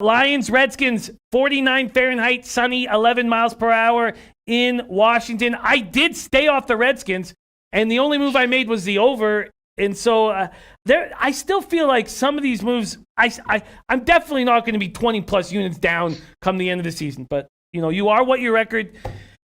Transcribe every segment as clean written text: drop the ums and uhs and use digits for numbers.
Lions, Redskins, 49 Fahrenheit, sunny, 11 miles per hour in Washington. I did stay off the Redskins, and the only move I made was the over. And so I still feel like some of these moves, I'm definitely not going to be 20-plus units down come the end of the season. But, you are what your record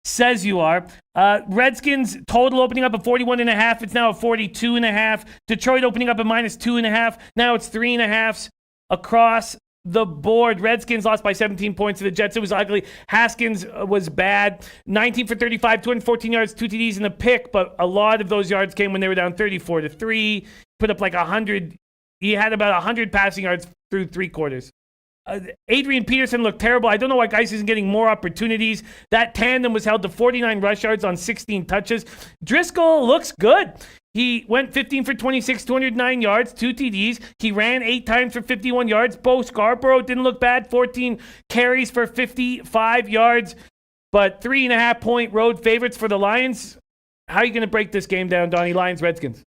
says you are. Redskins total opening up at 41.5. It's now at 42.5. Detroit opening up at -2.5. Now it's 3.5 across the board. Redskins lost by 17 points to the Jets. It was ugly. Haskins was bad. 19 for 35, 214 yards, 2 TDs and a pick, but a lot of those yards came when they were down 34-3. Put up like 100. He had about 100 passing yards through 3 quarters. Adrian Peterson looked terrible. I don't know why Geis isn't getting more opportunities. That tandem was held to 49 rush yards on 16 touches. Driscoll looks good. He went 15 for 26, 209 yards, 2 TDs. He ran 8 times for 51 yards. Bo Scarborough didn't look bad, 14 carries for 55 yards, but 3.5-point road favorites for the Lions. How are you going to break this game down, Donnie? Lions, Redskins.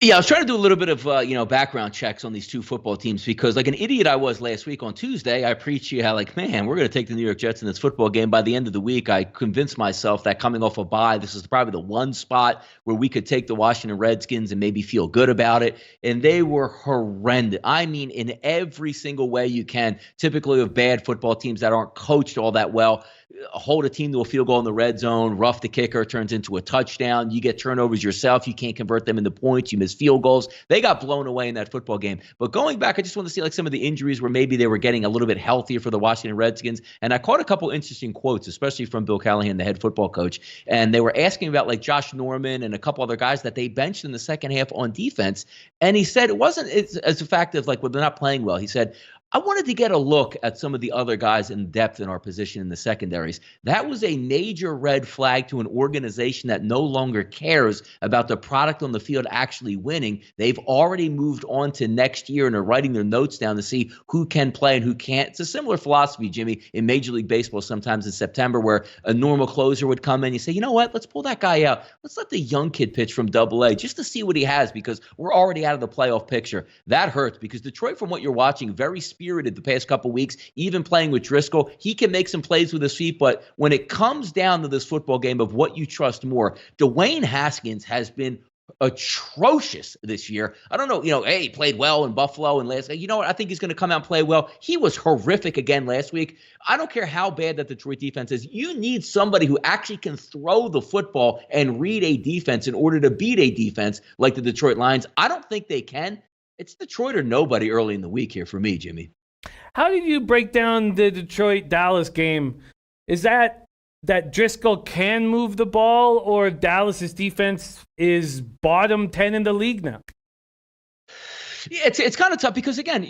Yeah, I was trying to do a little bit of, background checks on these two football teams because like an idiot I was last week on Tuesday, I preached to you how man, we're going to take the New York Jets in this football game. By the end of the week, I convinced myself that coming off a bye, this is probably the one spot where we could take the Washington Redskins and maybe feel good about it. And they were horrendous. I mean, in every single way you can, typically of bad football teams that aren't coached all that well. Hold a team to a field goal in the red zone, rough the kicker, turns into a touchdown. You get turnovers yourself. You can't convert them into points. You miss field goals. They got blown away in that football game. But going back, I just want to see like some of the injuries where maybe they were getting a little bit healthier for the Washington Redskins. And I caught a couple interesting quotes, especially from Bill Callahan, the head football coach. And they were asking about like Josh Norman and a couple other guys that they benched in the second half on defense. And he said it wasn't as a fact of like, well, they're not playing well. He said, I wanted to get a look at some of the other guys in depth in our position in the secondaries. That was a major red flag to an organization that no longer cares about the product on the field actually winning. They've already moved on to next year and are writing their notes down to see who can play and who can't. It's a similar philosophy, Jimmy, in Major League Baseball sometimes in September where a normal closer would come in. You say, you know what, let's pull that guy out. Let's let the young kid pitch from Double-A just to see what he has because we're already out of the playoff picture. That hurts because Detroit, from what you're watching, very spirited the past couple weeks, even playing with Driscoll. He can make some plays with his feet, but when it comes down to this football game of what you trust more, Dwayne Haskins has been atrocious this year. I don't know, he played well in Buffalo and last. You know what? I think he's going to come out and play well. He was horrific again last week. I don't care how bad that Detroit defense is. You need somebody who actually can throw the football and read a defense in order to beat a defense like the Detroit Lions. I don't think they can. It's Detroit or nobody early in the week here for me, Jimmy. How did you break down the Detroit-Dallas game? Is that Driscoll can move the ball or Dallas's defense is bottom 10 in the league now? Yeah, it's kind of tough because, again,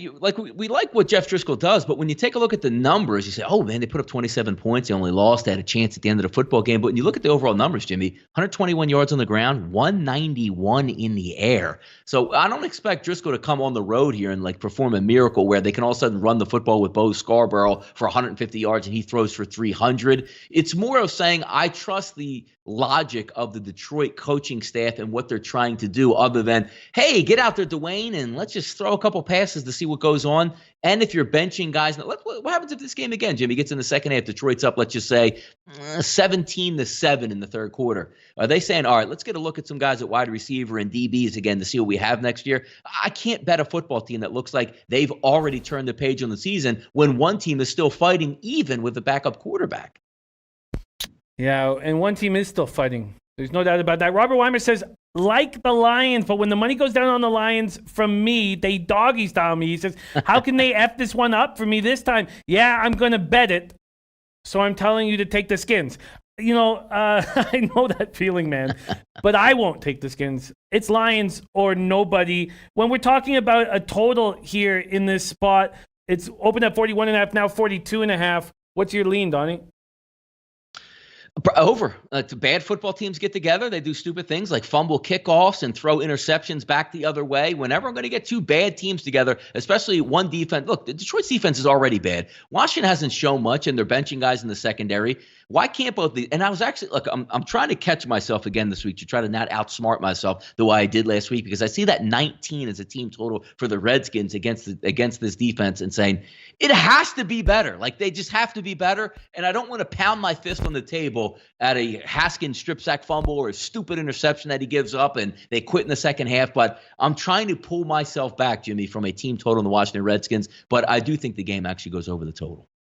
we like what Jeff Driscoll does, but when you take a look at the numbers, you say, oh, man, they put up 27 points. They only lost. They had a chance at the end of the football game. But when you look at the overall numbers, Jimmy, 121 yards on the ground, 191 in the air. So I don't expect Driscoll to come on the road here and, perform a miracle where they can all of a sudden run the football with Bo Scarborough for 150 yards and he throws for 300. It's more of saying I trust the logic of the Detroit coaching staff and what they're trying to do other than, hey, get out there, Dwayne, and let's just throw a couple passes to see what goes on. And if you're benching guys, what happens if this game again, Jimmy, gets in the second half, Detroit's up, let's just say 17-7 in the third quarter. Are they saying, all right, let's get a look at some guys at wide receiver and DBs again to see what we have next year? I can't bet a football team that looks like they've already turned the page on the season when one team is still fighting even with the backup quarterback. Yeah, and one team is still fighting. There's no doubt about that. Robert Weimer says, like the Lions, but when the money goes down on the Lions, from me, they doggy style me. He says, how can they F this one up for me this time? Yeah, I'm going to bet it, so I'm telling you to take the Skins. I know that feeling, man, but I won't take the Skins. It's Lions or nobody. When we're talking about a total here in this spot, it's open at 41.5, now 42.5. What's your lean, Donnie? Over. Bad football teams get together. They do stupid things like fumble kickoffs and throw interceptions back the other way. Whenever I'm going to get two bad teams together, especially one defense. Look, Detroit's defense is already bad. Washington hasn't shown much, and they're benching guys in the secondary. Why can't both these? And I was actually, look, I'm trying to catch myself again this week to try to not outsmart myself the way I did last week, because I see that 19 as a team total for the Redskins against this defense and saying it has to be better. Like, they just have to be better. And I don't want to pound my fist on the table at a Haskins strip sack fumble or a stupid interception that he gives up and they quit in the second half. But I'm trying to pull myself back, Jimmy, from a team total in the Washington Redskins. But I do think the game actually goes over the total.